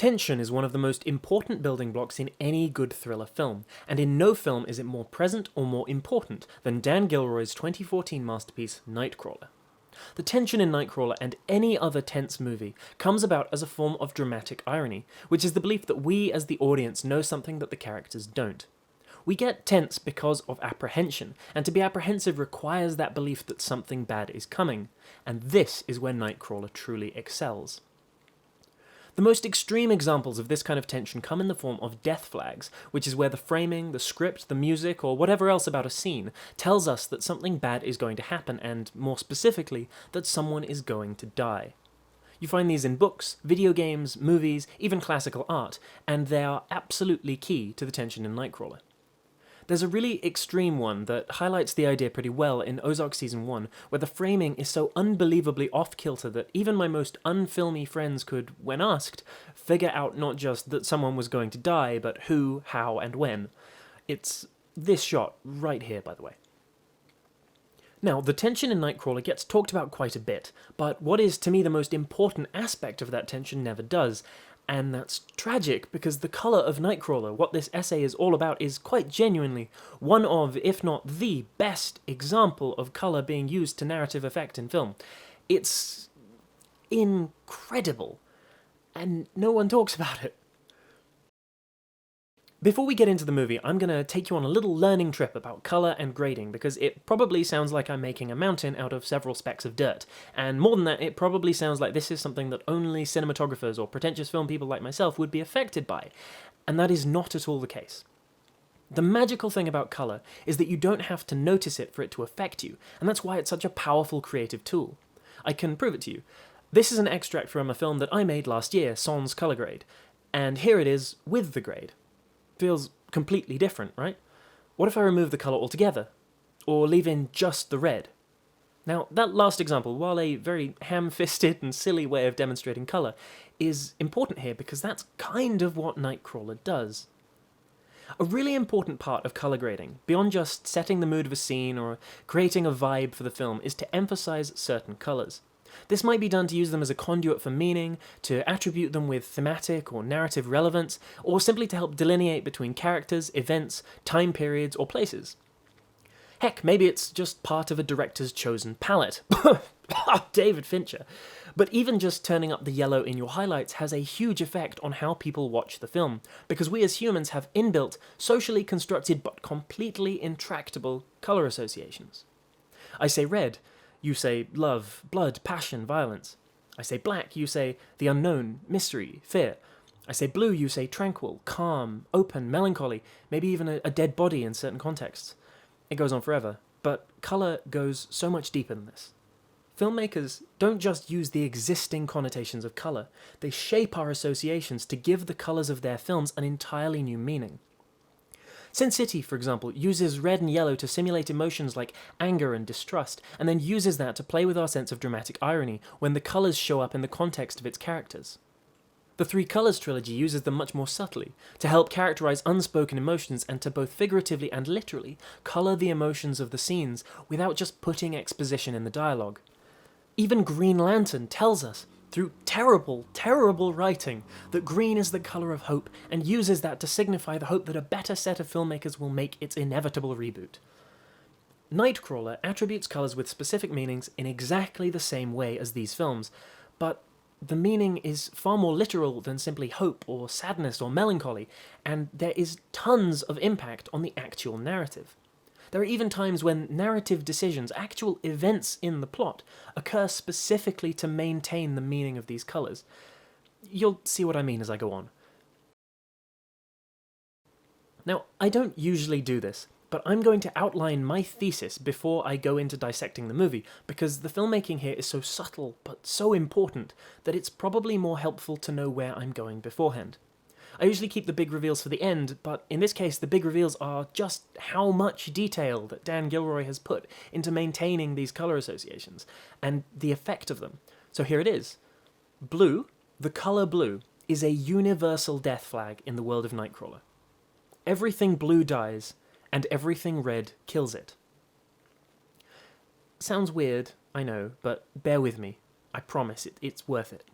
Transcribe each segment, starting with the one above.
Tension is one of the most important building blocks in any good thriller film, and in no film is it more present or more important than Dan Gilroy's 2014 masterpiece, Nightcrawler. The tension in Nightcrawler and any other tense movie comes about as a form of dramatic irony, which is the belief that we as the audience know something that the characters don't. We get tense because of apprehension, and to be apprehensive requires that belief that something bad is coming, and this is where Nightcrawler truly excels. The most extreme examples of this kind of tension come in the form of death flags, which is where the framing, the script, the music, or whatever else about a scene tells us that something bad is going to happen, and, more specifically, that someone is going to die. You find these in books, video games, movies, even classical art, and they are absolutely key to the tension in Nightcrawler. There's a really extreme one that highlights the idea pretty well in Ozark Season 1, where the framing is so unbelievably off-kilter that even my most unfilmy friends could, when asked, figure out not just that someone was going to die, but who, how, and when. It's this shot right here, by the way. Now, the tension in Nightcrawler gets talked about quite a bit, but what is to me the most important aspect of that tension never does. And that's tragic, because the colour of Nightcrawler, what this essay is all about, is quite genuinely one of, if not the best example of colour being used to narrative effect in film. It's incredible, and no one talks about it. Before we get into the movie, I'm going to take you on a little learning trip about colour and grading, because it probably sounds like I'm making a mountain out of several specks of dirt, and more than that, it probably sounds like this is something that only cinematographers or pretentious film people like myself would be affected by, and that is not at all the case. The magical thing about colour is that you don't have to notice it for it to affect you, and that's why it's such a powerful creative tool. I can prove it to you. This is an extract from a film that I made last year, Sans Colour Grade, and here it is with the grade. Feels completely different, right? What if I remove the colour altogether? Or leave in just the red? Now, that last example, while a very ham-fisted and silly way of demonstrating colour, is important here because that's kind of what Nightcrawler does. A really important part of colour grading, beyond just setting the mood of a scene or creating a vibe for the film, is to emphasise certain colours. This might be done to use them as a conduit for meaning, to attribute them with thematic or narrative relevance, or simply to help delineate between characters, events, time periods, or places. Heck, maybe it's just part of a director's chosen palette. David Fincher. But even just turning up the yellow in your highlights has a huge effect on how people watch the film, because we as humans have inbuilt, socially constructed but completely intractable colour associations. I say red, you say love, blood, passion, violence. I say black, you say the unknown, mystery, fear. I say blue, you say tranquil, calm, open, melancholy, maybe even a dead body in certain contexts. It goes on forever, but colour goes so much deeper than this. Filmmakers don't just use the existing connotations of colour, they shape our associations to give the colours of their films an entirely new meaning. Sin City, for example, uses red and yellow to simulate emotions like anger and distrust, and then uses that to play with our sense of dramatic irony when the colours show up in the context of its characters. The Three Colours trilogy uses them much more subtly, to help characterise unspoken emotions and to both figuratively and literally colour the emotions of the scenes without just putting exposition in the dialogue. Even Green Lantern tells us, through terrible, terrible writing, that green is the colour of hope, and uses that to signify the hope that a better set of filmmakers will make its inevitable reboot. Nightcrawler attributes colours with specific meanings in exactly the same way as these films, but the meaning is far more literal than simply hope or sadness or melancholy, and there is tons of impact on the actual narrative. There are even times when narrative decisions, actual events in the plot, occur specifically to maintain the meaning of these colours. You'll see what I mean as I go on. Now, I don't usually do this, but I'm going to outline my thesis before I go into dissecting the movie, because the filmmaking here is so subtle but so important that it's probably more helpful to know where I'm going beforehand. I usually keep the big reveals for the end, but in this case the big reveals are just how much detail that Dan Gilroy has put into maintaining these colour associations, and the effect of them. So here it is. Blue, the colour blue, is a universal death flag in the world of Nightcrawler. Everything blue dies, and everything red kills it. Sounds weird, I know, but bear with me. I promise it's worth it.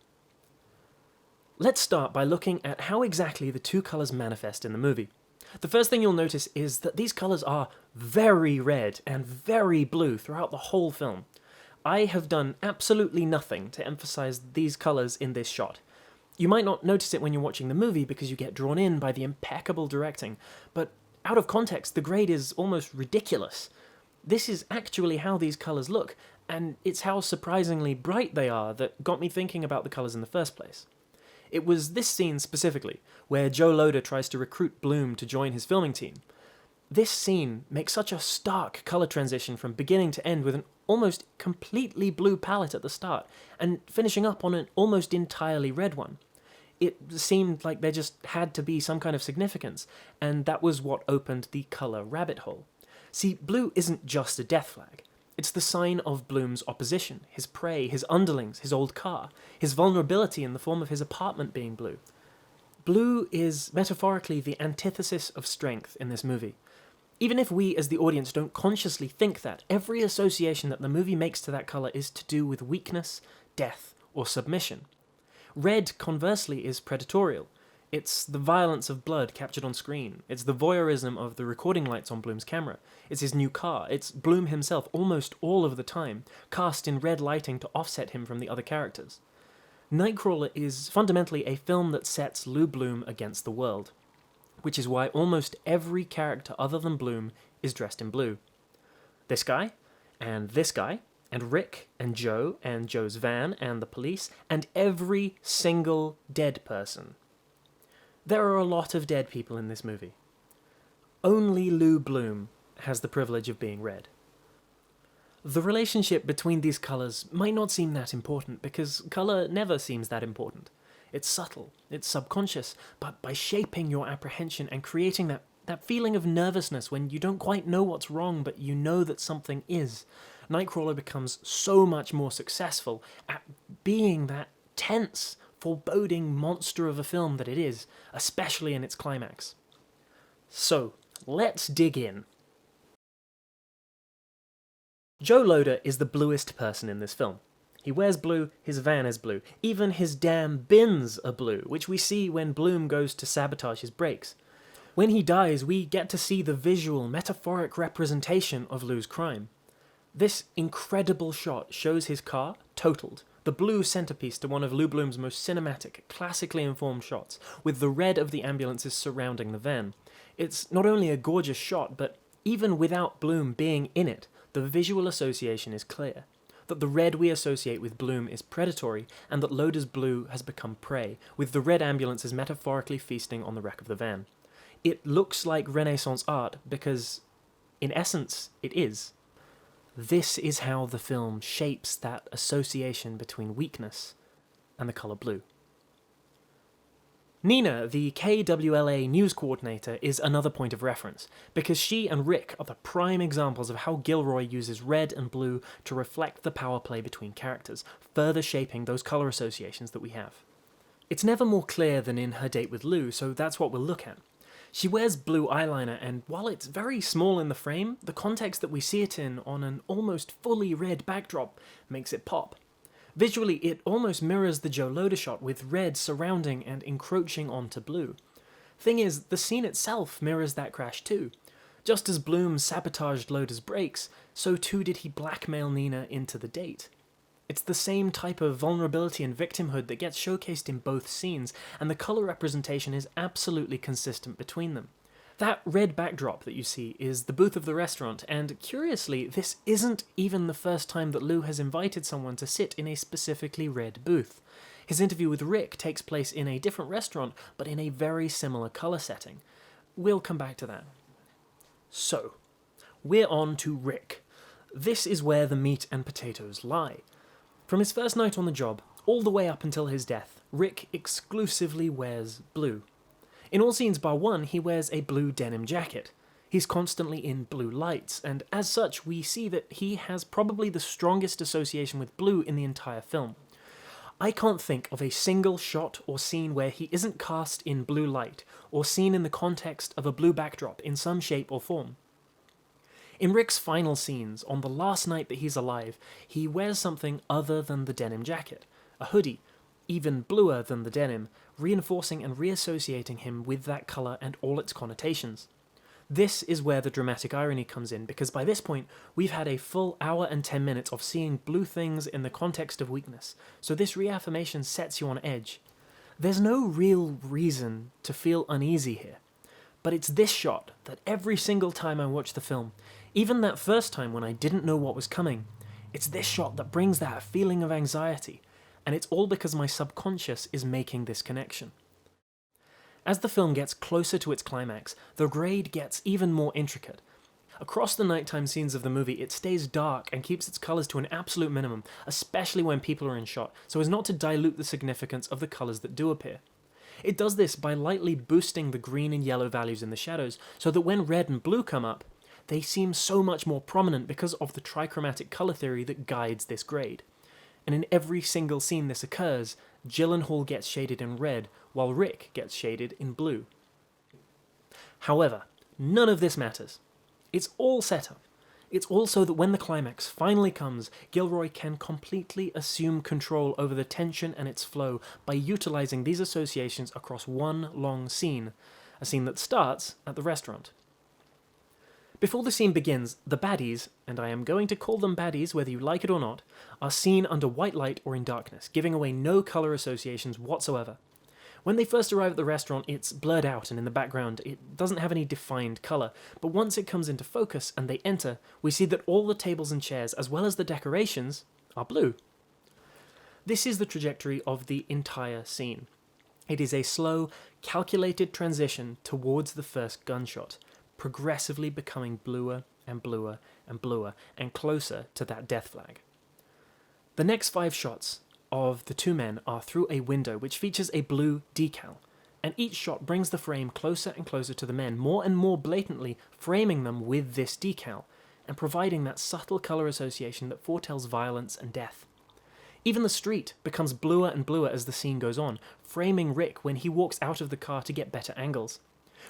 Let's start by looking at how exactly the two colours manifest in the movie. The first thing you'll notice is that these colours are very red and very blue throughout the whole film. I have done absolutely nothing to emphasise these colours in this shot. You might not notice it when you're watching the movie because you get drawn in by the impeccable directing, but out of context, the grade is almost ridiculous. This is actually how these colours look, and it's how surprisingly bright they are that got me thinking about the colours in the first place. It was this scene specifically, where Joe Loder tries to recruit Bloom to join his filming team. This scene makes such a stark colour transition from beginning to end with an almost completely blue palette at the start, and finishing up on an almost entirely red one. It seemed like there just had to be some kind of significance, and that was what opened the colour rabbit hole. See, blue isn't just a death flag. It's the sign of Bloom's opposition, his prey, his underlings, his old car, his vulnerability in the form of his apartment being blue. Blue is metaphorically the antithesis of strength in this movie. Even if we as the audience don't consciously think that, every association that the movie makes to that colour is to do with weakness, death, or submission. Red, conversely, is predatorial. It's the violence of blood captured on screen. It's the voyeurism of the recording lights on Bloom's camera. It's his new car. It's Bloom himself almost all of the time, cast in red lighting to offset him from the other characters. Nightcrawler is fundamentally a film that sets Lou Bloom against the world, which is why almost every character other than Bloom is dressed in blue. This guy, and Rick, and Joe's van, and the police, and every single dead person. There are a lot of dead people in this movie. Only Lou Bloom has the privilege of being red. The relationship between these colours might not seem that important, because colour never seems that important. It's subtle, it's subconscious, but by shaping your apprehension and creating that feeling of nervousness when you don't quite know what's wrong, but you know that something is, Nightcrawler becomes so much more successful at being that tense, foreboding monster of a film that it is, especially in its climax. So, let's dig in. Joe Loder is the bluest person in this film. He wears blue, his van is blue, even his damn bins are blue, which we see when Bloom goes to sabotage his brakes. When he dies, we get to see the visual, metaphoric representation of Lou's crime. This incredible shot shows his car totaled, the blue centerpiece to one of Lou Bloom's most cinematic, classically informed shots, with the red of the ambulances surrounding the van. It's not only a gorgeous shot, but even without Bloom being in it, the visual association is clear. That the red we associate with Bloom is predatory, and that Loder's blue has become prey, with the red ambulances metaphorically feasting on the wreck of the van. It looks like Renaissance art because, in essence, it is. This is how the film shapes that association between weakness and the colour blue. Nina, the KWLA news coordinator, is another point of reference, because she and Rick are the prime examples of how Gilroy uses red and blue to reflect the power play between characters, further shaping those colour associations that we have. It's never more clear than in Her Date with Lou, so that's what we'll look at. She wears blue eyeliner, and while it's very small in the frame, the context that we see it in on an almost fully red backdrop makes it pop. Visually, it almost mirrors the Joe Loder shot, with red surrounding and encroaching onto blue. Thing is, the scene itself mirrors that crash too. Just as Bloom sabotaged Loder's brakes, so too did he blackmail Nina into the date. It's the same type of vulnerability and victimhood that gets showcased in both scenes, and the colour representation is absolutely consistent between them. That red backdrop that you see is the booth of the restaurant, and curiously, this isn't even the first time that Lou has invited someone to sit in a specifically red booth. His interview with Rick takes place in a different restaurant, but in a very similar colour setting. We'll come back to that. So, we're on to Rick. This is where the meat and potatoes lie. From his first night on the job, all the way up until his death, Rick exclusively wears blue. In all scenes bar one, he wears a blue denim jacket. He's constantly in blue lights, and as such, we see that he has probably the strongest association with blue in the entire film. I can't think of a single shot or scene where he isn't cast in blue light, or seen in the context of a blue backdrop in some shape or form. In Rick's final scenes, on the last night that he's alive, he wears something other than the denim jacket, a hoodie, even bluer than the denim, reinforcing and reassociating him with that colour and all its connotations. This is where the dramatic irony comes in, because by this point, we've had a full hour and 10 minutes of seeing blue things in the context of weakness, so this reaffirmation sets you on edge. There's no real reason to feel uneasy here, but it's this shot that every single time I watch the film, even that first time when I didn't know what was coming, it's this shot that brings that feeling of anxiety, and it's all because my subconscious is making this connection. As the film gets closer to its climax, the grade gets even more intricate. Across the nighttime scenes of the movie, it stays dark and keeps its colours to an absolute minimum, especially when people are in shot, so as not to dilute the significance of the colours that do appear. It does this by lightly boosting the green and yellow values in the shadows, so that when red and blue come up, they seem so much more prominent because of the trichromatic colour theory that guides this grade. And in every single scene this occurs, Gyllenhaal gets shaded in red, while Rick gets shaded in blue. However, none of this matters. It's all set up. It's all so that when the climax finally comes, Gilroy can completely assume control over the tension and its flow by utilising these associations across one long scene, a scene that starts at the restaurant. Before the scene begins, the baddies, and I am going to call them baddies whether you like it or not, are seen under white light or in darkness, giving away no colour associations whatsoever. When they first arrive at the restaurant, it's blurred out, and in the background it doesn't have any defined colour, but once it comes into focus and they enter, we see that all the tables and chairs, as well as the decorations, are blue. This is the trajectory of the entire scene. It is a slow, calculated transition towards the first gunshot, progressively becoming bluer and bluer and bluer, and closer to that death flag. The next 5 shots of the two men are through a window which features a blue decal, and each shot brings the frame closer and closer to the men, more and more blatantly framing them with this decal, and providing that subtle colour association that foretells violence and death. Even the street becomes bluer and bluer as the scene goes on, framing Rick when he walks out of the car to get better angles.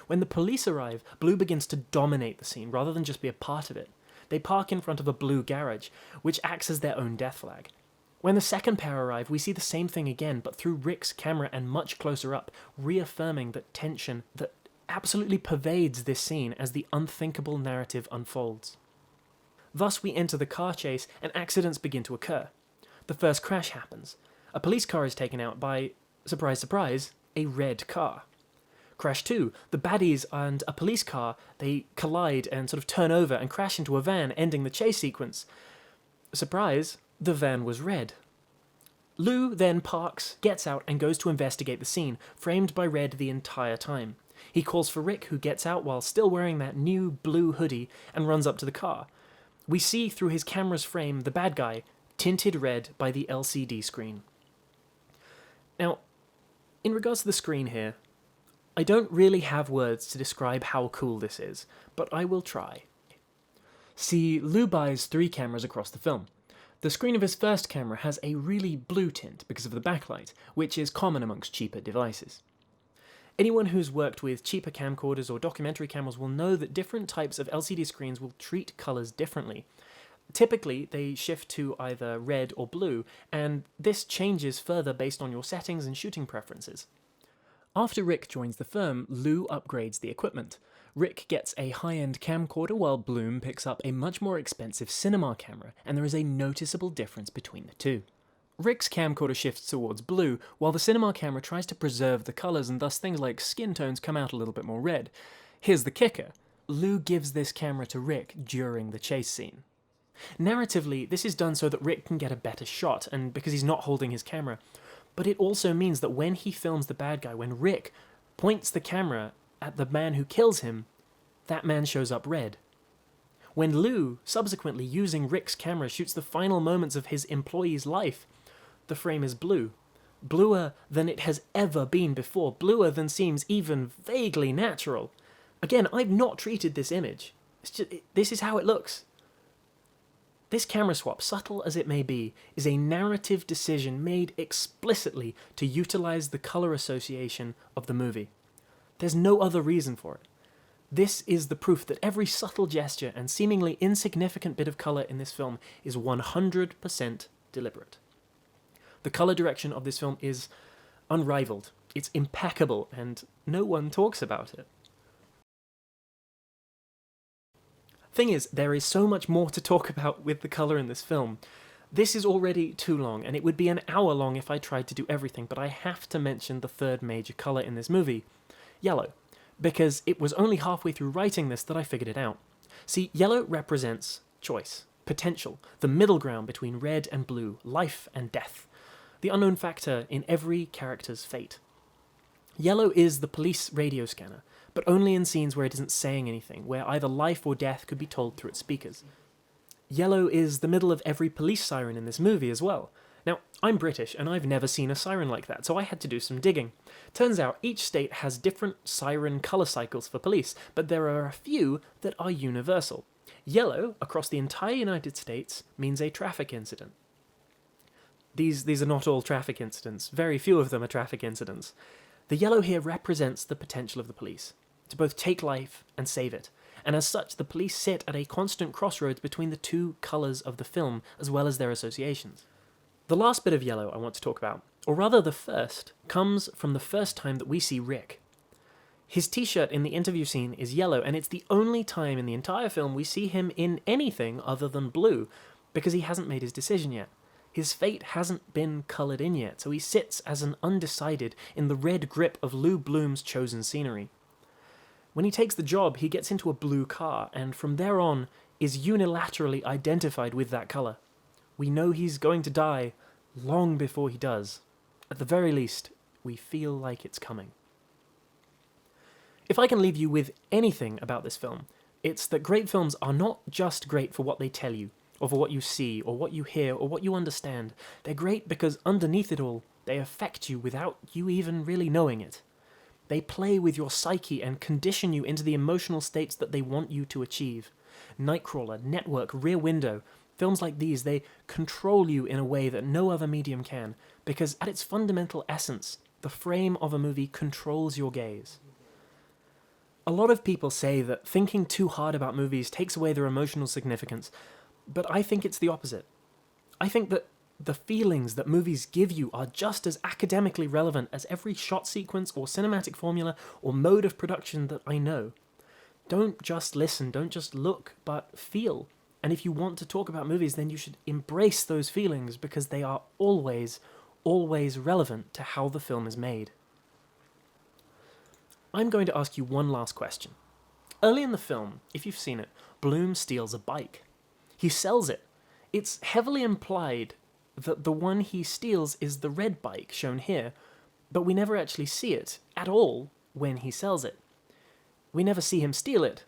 When the police arrive, blue begins to dominate the scene rather than just be a part of it. They park in front of a blue garage, which acts as their own death flag. When the second pair arrive, we see the same thing again, but through Rick's camera and much closer up, reaffirming that tension that absolutely pervades this scene as the unthinkable narrative unfolds. Thus we enter the car chase and accidents begin to occur. The first crash happens. A police car is taken out by, surprise surprise, a red car. Crash 2, the baddies and a police car, they collide and sort of turn over and crash into a van, ending the chase sequence. Surprise, the van was red. Lou then parks, gets out, and goes to investigate the scene, framed by red the entire time. He calls for Rick, who gets out while still wearing that new blue hoodie, and runs up to the car. We see through his camera's frame the bad guy, tinted red by the LCD screen. Now, in regards to the screen here, I don't really have words to describe how cool this is, but I will try. See, Lou buys 3 cameras across the film. The screen of his first camera has a really blue tint because of the backlight, which is common amongst cheaper devices. Anyone who's worked with cheaper camcorders or documentary cameras will know that different types of LCD screens will treat colours differently. Typically, they shift to either red or blue, and this changes further based on your settings and shooting preferences. After Rick joins the firm, Lou upgrades the equipment. Rick gets a high-end camcorder while Bloom picks up a much more expensive cinema camera, and there is a noticeable difference between the two. Rick's camcorder shifts towards blue, while the cinema camera tries to preserve the colours, and thus things like skin tones come out a little bit more red. Here's the kicker. Lou gives this camera to Rick during the chase scene. Narratively, this is done so that Rick can get a better shot, and because he's not holding his camera. But it also means that when he films the bad guy, when Rick points the camera at the man who kills him, that man shows up red. When Lou, subsequently using Rick's camera, shoots the final moments of his employee's life, the frame is blue. Bluer than it has ever been before, bluer than seems even vaguely natural. Again, I've not treated this image. This is how it looks. This camera swap, subtle as it may be, is a narrative decision made explicitly to utilize the color association of the movie. There's no other reason for it. This is the proof that every subtle gesture and seemingly insignificant bit of color in this film is 100% deliberate. The color direction of this film is unrivaled. It's impeccable, and no one talks about it. Thing is, there is so much more to talk about with the colour in this film. This is already too long, and it would be an hour long if I tried to do everything, but I have to mention the third major colour in this movie, yellow, because it was only halfway through writing this that I figured it out. See, yellow represents choice, potential, the middle ground between red and blue, life and death, the unknown factor in every character's fate. Yellow is the police radio scanner, but only in scenes where it isn't saying anything, where either life or death could be told through its speakers. Yellow is the middle of every police siren in this movie as well. Now, I'm British, and I've never seen a siren like that, so I had to do some digging. Turns out each state has different siren colour cycles for police, but there are a few that are universal. Yellow, across the entire United States, means a traffic incident. These are not all traffic incidents. Very few of them are traffic incidents. The yellow here represents the potential of the police, to both take life and save it, and as such the police sit at a constant crossroads between the two colours of the film, as well as their associations. The last bit of yellow I want to talk about, or rather the first, comes from the first time that we see Rick. His t-shirt in the interview scene is yellow, and it's the only time in the entire film we see him in anything other than blue, because he hasn't made his decision yet. His fate hasn't been coloured in yet, so he sits as an undecided in the red grip of Lou Bloom's chosen scenery. When he takes the job, he gets into a blue car, and from there on is unilaterally identified with that colour. We know he's going to die long before he does. At the very least, we feel like it's coming. If I can leave you with anything about this film, it's that great films are not just great for what they tell you, or for what you see, or what you hear, or what you understand. They're great because underneath it all, they affect you without you even really knowing it. They play with your psyche and condition you into the emotional states that they want you to achieve. Nightcrawler, Network, Rear Window, films like these, they control you in a way that no other medium can, because at its fundamental essence, the frame of a movie controls your gaze. A lot of people say that thinking too hard about movies takes away their emotional significance, but I think it's the opposite. I think that the feelings that movies give you are just as academically relevant as every shot sequence or cinematic formula or mode of production that I know. Don't just listen, don't just look, but feel. And if you want to talk about movies, then you should embrace those feelings because they are always, always relevant to how the film is made. I'm going to ask you one last question. Early in the film, if you've seen it, Bloom steals a bike. He sells it. It's heavily implied that the one he steals is the red bike shown here, but we never actually see it at all when he sells it. We never see him steal it,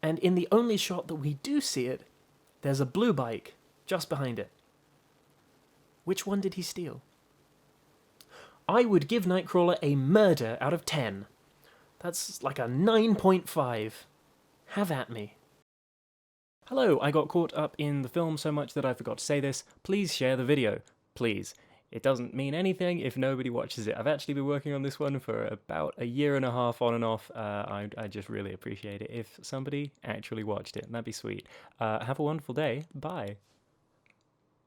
and in the only shot that we do see it, there's a blue bike just behind it. Which one did he steal? I would give Nightcrawler a murder out of 10. That's like a 9.5. Have at me. Hello, I got caught up in the film so much that I forgot to say this. Please share the video. Please. It doesn't mean anything if nobody watches it. I've actually been working on this one for about a year and a half on and off. I just really appreciate it if somebody actually watched it. That'd be sweet. Have a wonderful day. Bye.